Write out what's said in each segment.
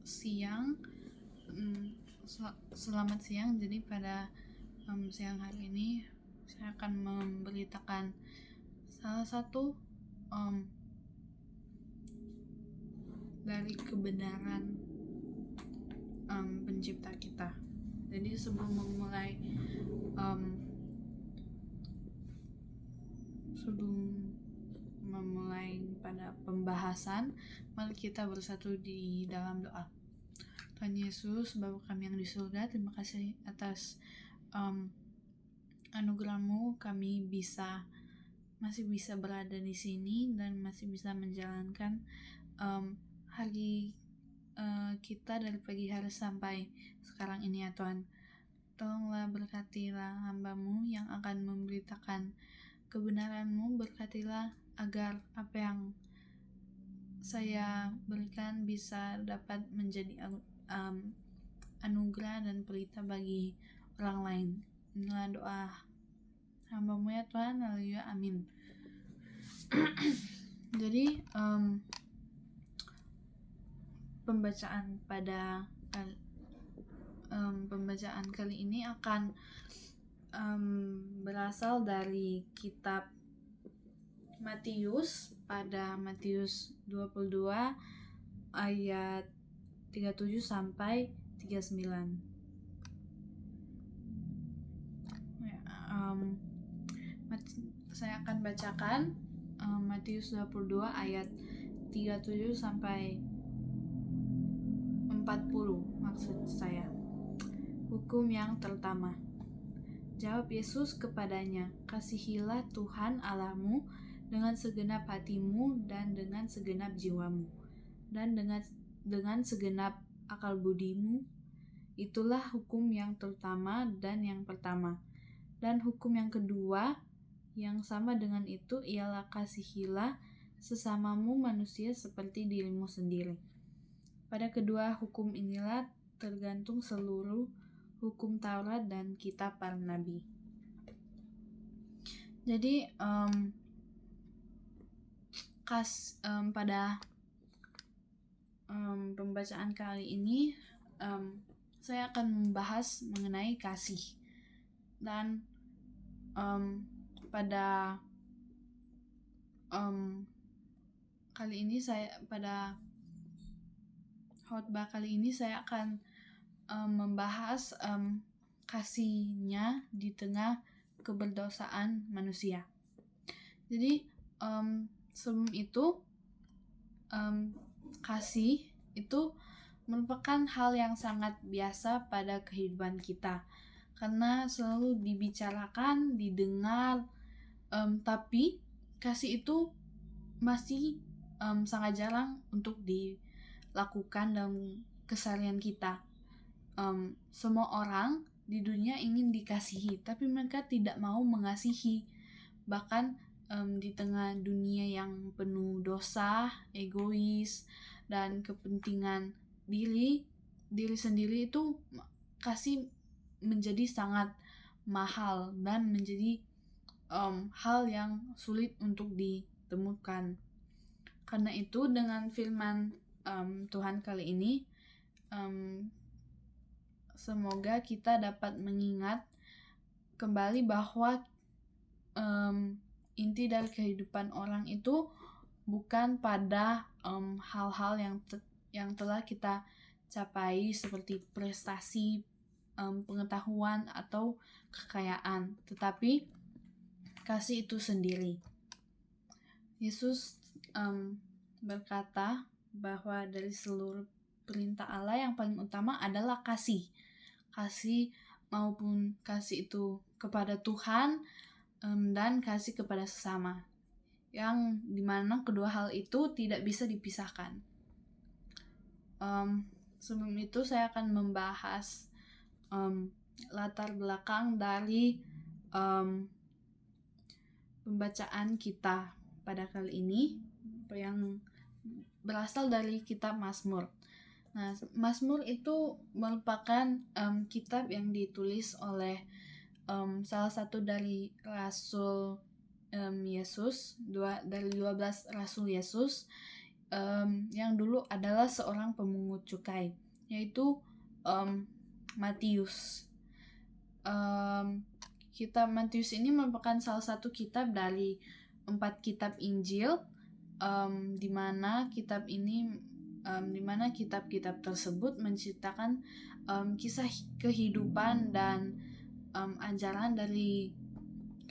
siang. Selamat siang. Jadi pada siang hari ini saya akan memberitakan salah satu dari kebenaran pencipta kita. Jadi sebelum memulai pada pembahasan, mari kita bersatu di dalam doa. Tuhan Yesus, Bapa kami yang di surga, terima kasih atas anugerah-Mu, kami masih bisa berada di sini dan masih bisa menjalankan hari kita dari pagi hari sampai sekarang ini ya Tuhan. Tolonglah berkatilah hamba-Mu yang akan memberitakan kebenaran-Mu, berkatilah agar apa yang saya berikan bisa dapat menjadi anugerah dan pelita bagi orang lain. Inilah doa hamba-Mu ya Tuhan, haleluya, amin. Jadi pembacaan kali ini akan berasal dari kitab Matius, pada Matius 22 ayat 37 sampai 39. Saya akan bacakan Matius 22 ayat 37 sampai 40 maksud saya. Hukum yang pertama. Jawab Yesus kepadanya, kasihilah Tuhan Allahmu dengan segenap hatimu dan dengan segenap jiwamu dan dengan segenap akal budimu. Itulah hukum yang pertama dan yang pertama. Dan hukum yang kedua yang sama dengan itu ialah kasihilah sesamamu manusia seperti dirimu sendiri. Pada kedua hukum inilah tergantung seluruh hukum Taurat dan kitab para nabi. Jadi pada pembacaan kali ini saya akan membahas mengenai kasih. Dan pada khotbah kali ini saya akan membahas kasihnya di tengah keberdosaan manusia. Jadi sebelum itu kasih itu merupakan hal yang sangat biasa pada kehidupan kita, karena selalu dibicarakan, didengar, tapi kasih itu masih sangat jarang untuk dilakukan dalam keseharian kita. Semua orang di dunia ingin dikasihi, tapi mereka tidak mau mengasihi. Bahkan di tengah dunia yang penuh dosa, egois, dan kepentingan diri sendiri, itu kasih menjadi sangat mahal dan menjadi hal yang sulit untuk ditemukan. Karena itu dengan firman Tuhan kali ini, semoga kita dapat mengingat kembali bahwa inti dari kehidupan orang itu bukan pada hal-hal yang telah kita capai seperti prestasi, pengetahuan atau kekayaan, tetapi kasih itu sendiri. Yesus berkata bahwa dari seluruh perintah Allah yang paling utama adalah kasih maupun kasih itu kepada Tuhan dan kasih kepada sesama, yang dimana kedua hal itu tidak bisa dipisahkan. Sebelum itu saya akan membahas latar belakang dari pembacaan kita pada kali ini yang berasal dari kitab Mazmur. Nah, Mazmur itu merupakan kitab yang ditulis oleh salah satu dari Rasul Yesus, dari 12 Rasul Yesus, yang dulu adalah seorang pemungut cukai, yaitu Matius. Kitab Matius ini merupakan salah satu kitab dari 4 kitab Injil, di mana kitab-kitab tersebut menceritakan kisah kehidupan dan ajaran dari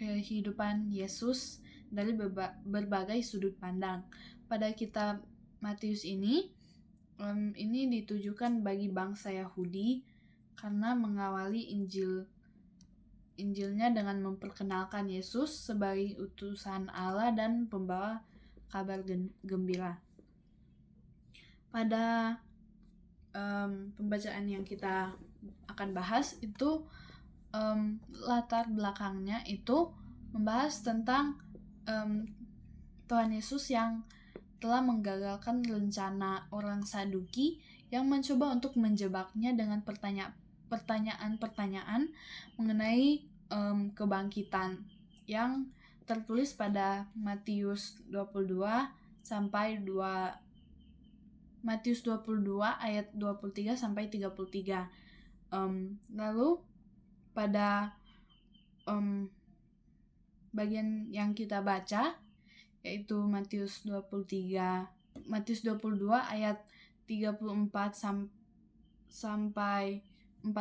kehidupan Yesus dari berbagai sudut pandang. Pada kitab Matius ini ditujukan bagi bangsa Yahudi karena mengawali Injilnya dengan memperkenalkan Yesus sebagai utusan Allah dan pembawa kabar gembira. Pada pembacaan yang kita akan bahas itu latar belakangnya itu membahas tentang Tuhan Yesus yang telah menggagalkan rencana orang Saduki yang mencoba untuk menjebaknya dengan pertanyaan-pertanyaan mengenai kebangkitan yang tertulis pada Matius 22 ayat 23 sampai 33. Lalu pada bagian yang kita baca yaitu Matius 22 ayat 34 sampai 40.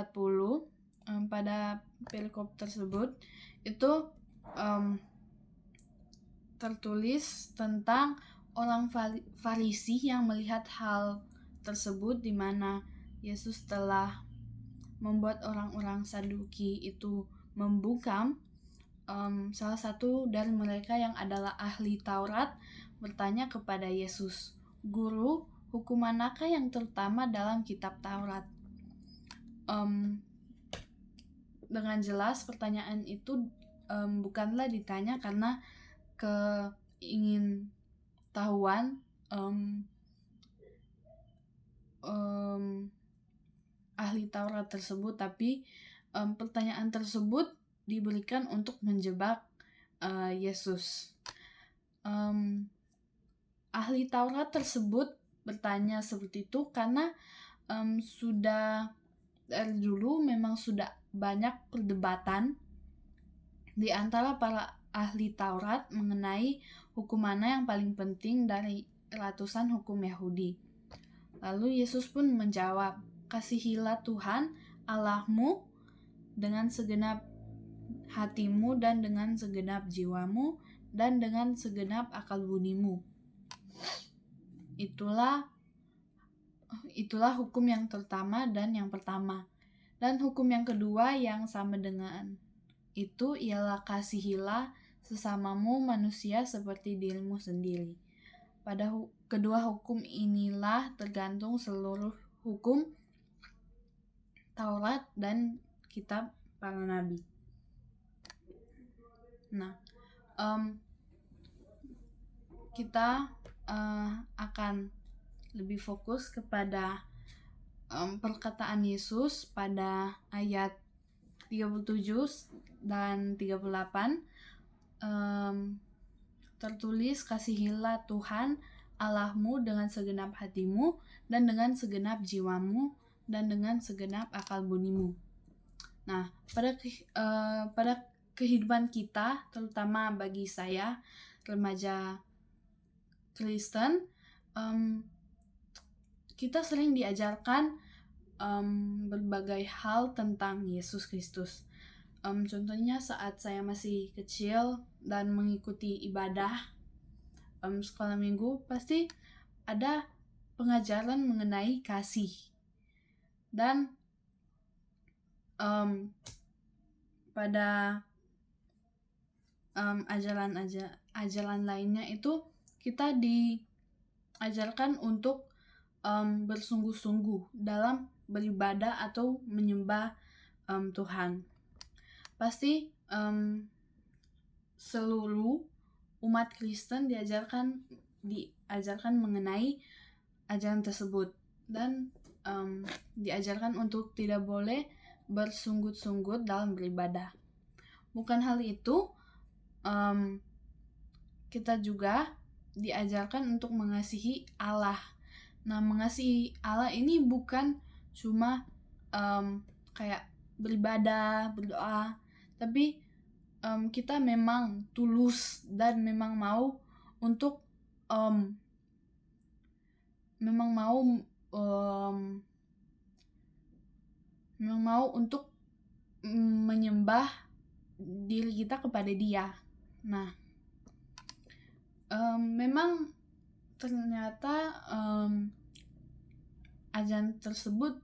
Pada perikop tersebut itu tertulis tentang orang Farisi yang melihat hal tersebut, di mana Yesus telah membuat orang-orang Saduki itu membungkam. Salah satu dari mereka yang adalah ahli Taurat bertanya kepada Yesus, "Guru, hukum manakah yang terutama dalam kitab Taurat?" Dengan jelas pertanyaan itu bukanlah ditanya karena keingintahuan ahli Taurat tersebut, tapi pertanyaan tersebut diberikan untuk menjebak Yesus. Ahli Taurat tersebut bertanya seperti itu karena sudah dari dulu memang sudah banyak perdebatan di antara para ahli Taurat mengenai hukum mana yang paling penting dari ratusan hukum Yahudi. Lalu Yesus pun menjawab, "Kasihilah Tuhan Allahmu dengan segenap hatimu dan dengan segenap jiwamu dan dengan segenap akal budimu." Itulah hukum yang pertama dan yang pertama. Dan hukum yang kedua yang sama dengan itu ialah kasihilah sesamamu manusia seperti dirimu sendiri. Pada kedua hukum inilah tergantung seluruh hukum Taurat dan kitab para nabi. Nah, kita akan lebih fokus kepada perkataan Yesus pada ayat 37 dan 38. Tertulis, "Kasihilah Tuhan Allahmu dengan segenap hatimu dan dengan segenap jiwamu dan dengan segenap akal budimu." Nah, pada kehidupan kita, terutama bagi saya remaja Kristen, kita sering diajarkan berbagai hal tentang Yesus Kristus. Contohnya saat saya masih kecil dan mengikuti ibadah sekolah minggu, pasti ada pengajaran mengenai kasih. Dan pada ajaran lainnya itu kita diajarkan untuk bersungguh-sungguh dalam beribadah atau menyembah Tuhan. Pasti seluruh umat Kristen diajarkan mengenai ajaran tersebut dan diajarkan untuk tidak boleh bersungguh-sungguh dalam beribadah. Bukan hal itu, kita juga diajarkan untuk mengasihi Allah. Nah, mengasihi Allah ini bukan cuma kayak beribadah, berdoa, tapi kita memang tulus dan memang mau untuk menyembah diri kita kepada Dia. Nah, memang ternyata ajaran tersebut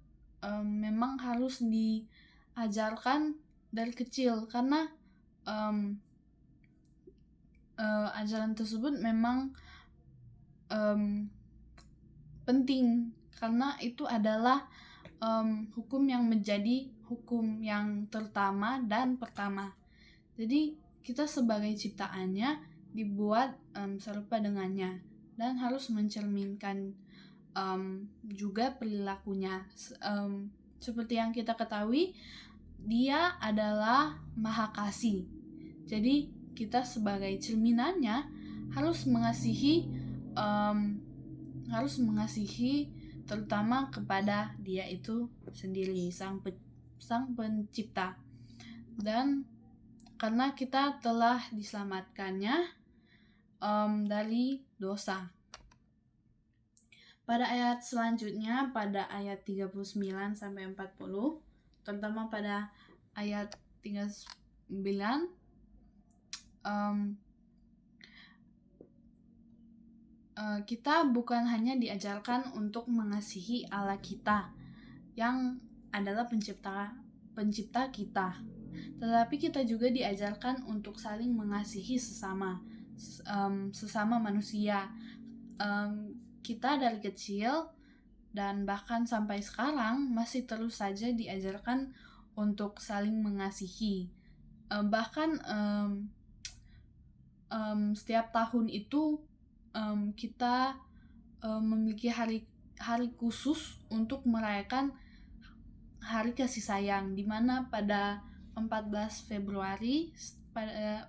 memang harus diajarkan dari kecil, karena ajaran tersebut memang penting, karena itu adalah hukum yang menjadi hukum yang terutama dan pertama. Jadi kita sebagai ciptaannya dibuat serupa dengannya dan harus mencerminkan juga perilakunya. Seperti yang kita ketahui, Dia adalah Maha Kasih. Jadi kita sebagai cerminannya harus mengasihi terutama kepada Dia itu sendiri, Sang Pencipta. Dan karena kita telah diselamatkannya dari dosa. Pada ayat selanjutnya, pada ayat 39 sampai 40, terutama pada ayat 39, kita bukan hanya diajarkan untuk mengasihi Allah kita yang adalah pencipta kita, tetapi kita juga diajarkan untuk saling mengasihi sesama manusia. Kita dari kecil dan bahkan sampai sekarang masih terus saja diajarkan untuk saling mengasihi. Bahkan setiap tahun itu kita memiliki hari khusus untuk merayakan Hari Kasih Sayang, di mana pada 14 Februari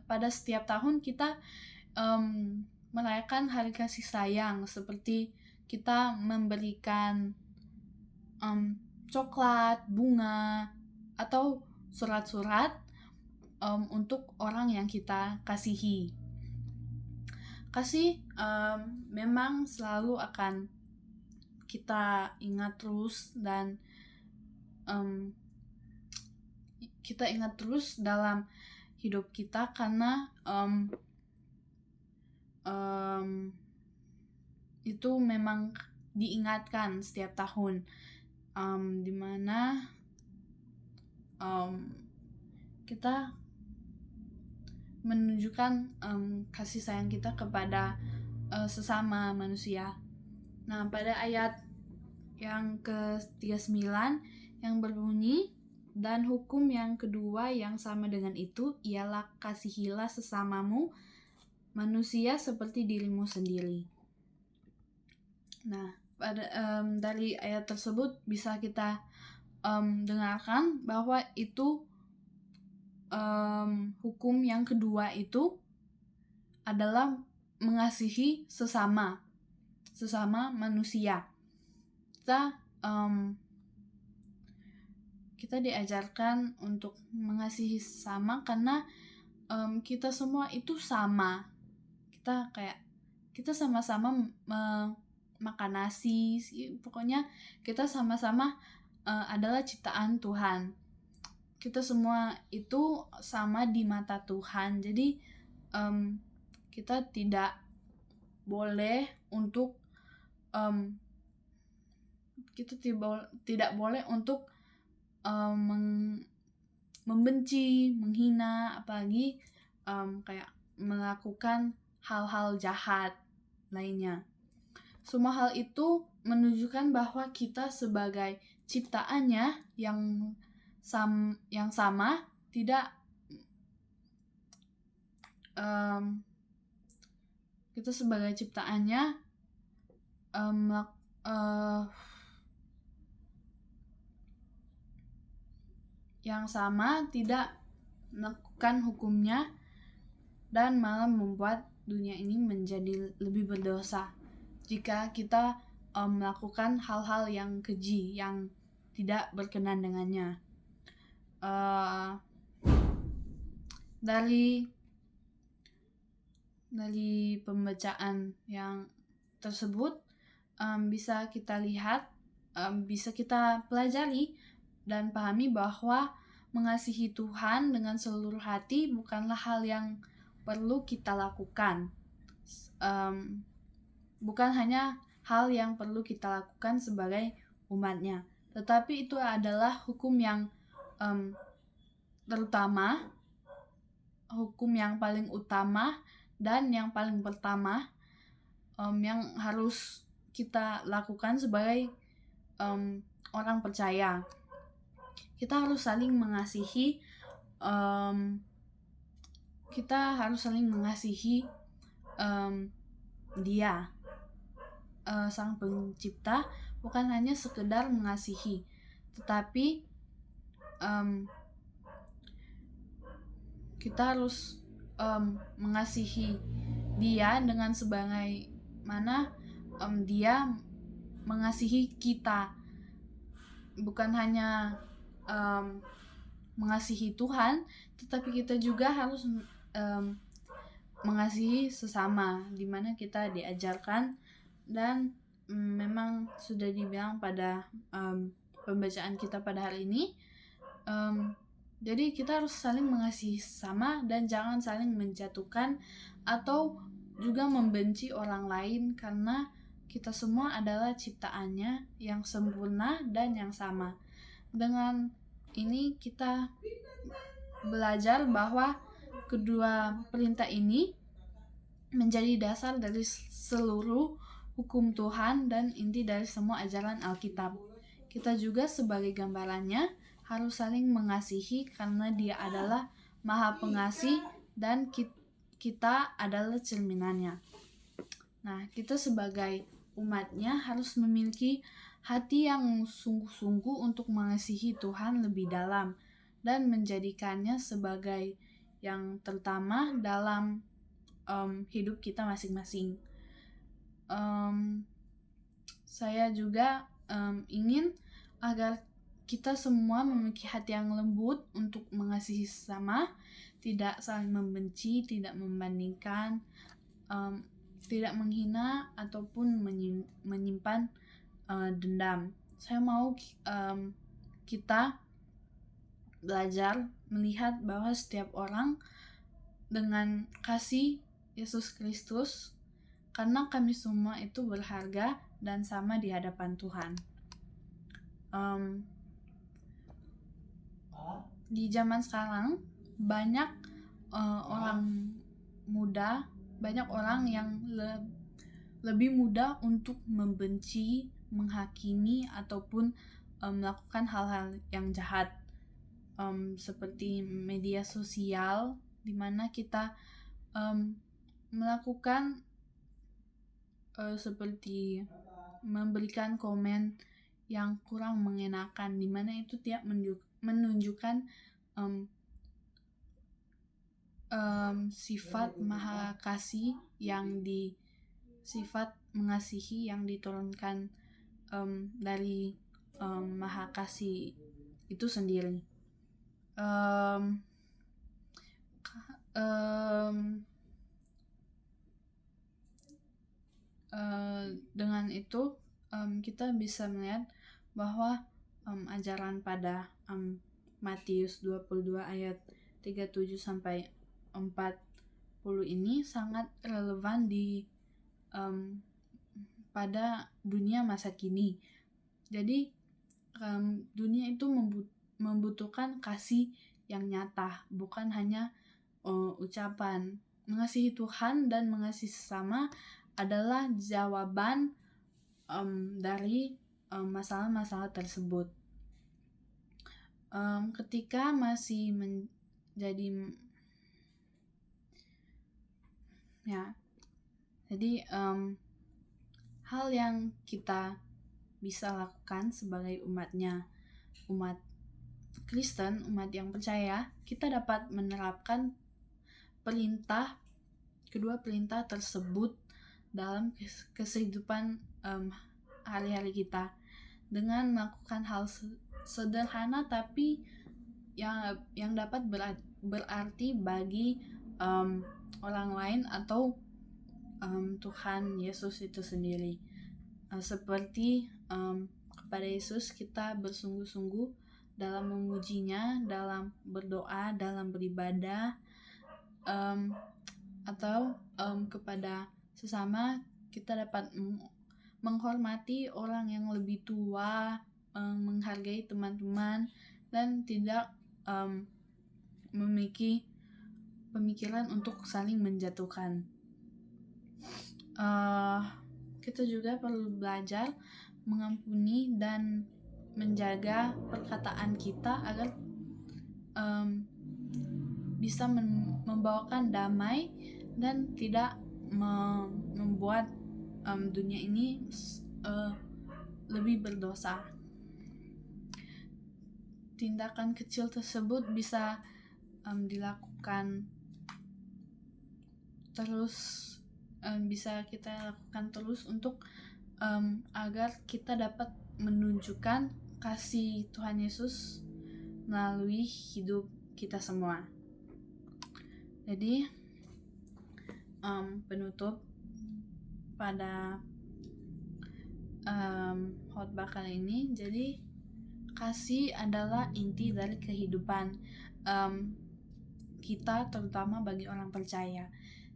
pada setiap tahun kita merayakan Hari Kasih Sayang, seperti kita memberikan coklat, bunga, atau surat-surat untuk orang yang kita kasihi. Kasih memang selalu akan kita ingat terus, dan kita ingat terus dalam hidup kita, karena itu memang diingatkan setiap tahun, dimana kita menunjukkan kasih sayang kita kepada sesama manusia. Nah, pada ayat yang ke-39 yang berbunyi, dan hukum yang kedua yang sama dengan itu ialah kasihilah sesamamu manusia seperti dirimu sendiri. Nah, dari ayat tersebut bisa kita dengarkan bahwa itu hukum yang kedua itu adalah mengasihi sesama manusia. Kita diajarkan untuk mengasihi sesama karena kita semua itu sama. Kita sama-sama makan nasi, pokoknya kita sama-sama adalah ciptaan Tuhan. Kita semua itu sama di mata Tuhan. Jadi kita tidak boleh untuk membenci, menghina, apalagi kayak melakukan hal-hal jahat lainnya. Semua hal itu menunjukkan bahwa kita sebagai ciptaannya yang sama tidak kita sebagai ciptaannya yang sama tidak melakukan hukumnya dan malah membuat dunia ini menjadi lebih berdosa jika kita melakukan hal-hal yang keji, yang tidak berkenan dengannya. Dari pembacaan yang tersebut bisa kita lihat, bisa kita pelajari dan pahami bahwa mengasihi Tuhan dengan seluruh hati bukanlah hal yang perlu kita lakukan. Bukan hanya hal yang perlu kita lakukan sebagai umatnya, tetapi itu adalah hukum yang terutama, hukum yang paling utama dan yang paling pertama yang harus kita lakukan sebagai orang percaya. Kita harus saling mengasihi, Dia, Sang Pencipta, bukan hanya sekedar mengasihi, tetapi kita harus mengasihi Dia dengan sebagaimana Dia mengasihi kita. Bukan hanya mengasihi Tuhan, tetapi kita juga harus mengasihi sesama, di mana kita diajarkan dan memang sudah dibilang pada pembacaan kita pada hari ini. Jadi kita harus saling mengasihi sesama dan jangan saling menjatuhkan atau juga membenci orang lain, karena kita semua adalah ciptaannya yang sempurna dan yang sama. Dengan ini kita belajar bahwa kedua perintah ini menjadi dasar dari seluruh hukum Tuhan dan inti dari semua ajaran Alkitab. Kita juga sebagai gambarannya harus saling mengasihi karena Dia adalah Maha Pengasih dan kita adalah cerminannya. Nah, kita sebagai umatnya harus memiliki hati yang sungguh-sungguh untuk mengasihi Tuhan lebih dalam dan menjadikannya sebagai yang terutama dalam hidup kita masing-masing. Saya juga ingin agar kita semua memiliki hati yang lembut untuk mengasihi sesama, tidak saling membenci, tidak membandingkan, tidak menghina ataupun menyimpan dendam. Saya mau kita belajar melihat bahwa setiap orang dengan kasih Yesus Kristus, karena kami semua itu berharga dan sama di hadapan Tuhan. Di zaman sekarang banyak orang muda, banyak orang yang lebih mudah untuk membenci, menghakimi ataupun melakukan hal-hal yang jahat, seperti media sosial, di mana kita melakukan seperti memberikan komen yang kurang mengenakan, di mana itu tidak menunjukkan sifat maha kasih sifat mengasihi yang diturunkan dari maha kasih itu sendiri. Dengan itu kita bisa melihat bahwa ajaran pada Matius 22 ayat 37 sampai 40 ini sangat relevan di pada dunia masa kini. Jadi dunia itu membutuhkan kasih yang nyata, bukan hanya ucapan. Mengasihi Tuhan dan mengasihi sesama adalah jawaban dari masalah-masalah tersebut. Ketika masih menjadi jadi hal yang kita bisa lakukan sebagai umat Kristen, umat yang percaya, kita dapat menerapkan perintah kedua perintah tersebut dalam kehidupan hari-hari kita dengan melakukan hal sederhana tapi yang dapat berarti bagi orang lain atau Tuhan Yesus itu sendiri. Seperti kepada Yesus kita bersungguh-sungguh dalam memujinya, dalam berdoa, dalam beribadah, atau kepada sesama kita dapat menghormati orang yang lebih tua, menghargai teman-teman, dan tidak memiliki pemikiran untuk saling menjatuhkan. Kita juga perlu belajar mengampuni dan menjaga perkataan kita agar bisa membawakan damai dan tidak membuat dunia ini lebih berdosa. Tindakan kecil tersebut bisa dilakukan terus, bisa kita lakukan terus untuk agar kita dapat menunjukkan kasih Tuhan Yesus melalui hidup kita semua. Jadi penutup pada khotbah kali ini, jadi kasih adalah inti dari kehidupan kita, terutama bagi orang percaya.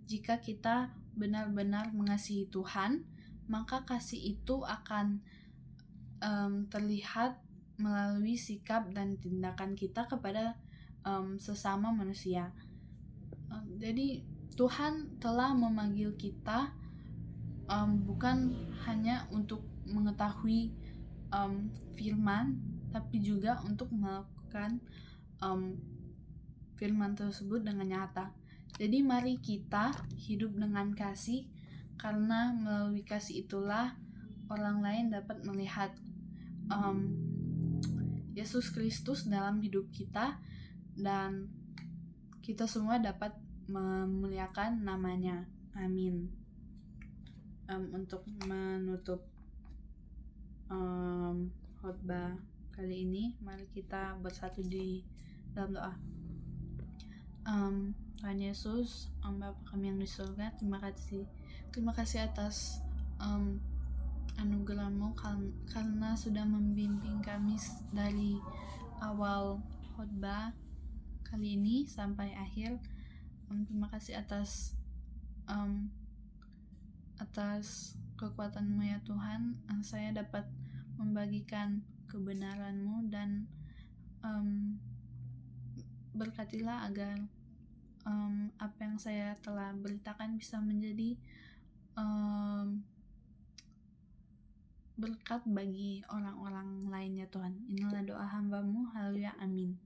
Jika kita benar-benar mengasihi Tuhan, maka kasih itu akan terlihat melalui sikap dan tindakan kita kepada sesama manusia. Jadi Tuhan telah memanggil kita bukan hanya untuk mengetahui firman, tapi juga untuk melakukan firman tersebut dengan nyata. Jadi mari kita hidup dengan kasih, karena melalui kasih itulah orang lain dapat melihat Yesus Kristus dalam hidup kita, dan kita semua dapat memuliakan namanya. Amin. Untuk menutup khotbah kali ini, mari kita bersatu di dalam doa. Tuhan Yesus, Bapa kami yang di surga, terima kasih atas anugerah-Mu karena sudah membimbing kami dari awal khotbah kali ini sampai akhir. Terima kasih atas kekuatan-Mu ya Tuhan. Saya dapat membagikan kebenaran-Mu, dan berkatilah agar apa yang saya telah beritakan bisa menjadi berkat bagi orang-orang lainnya Tuhan. Inilah doa hamba-Mu. Haleluya, amin.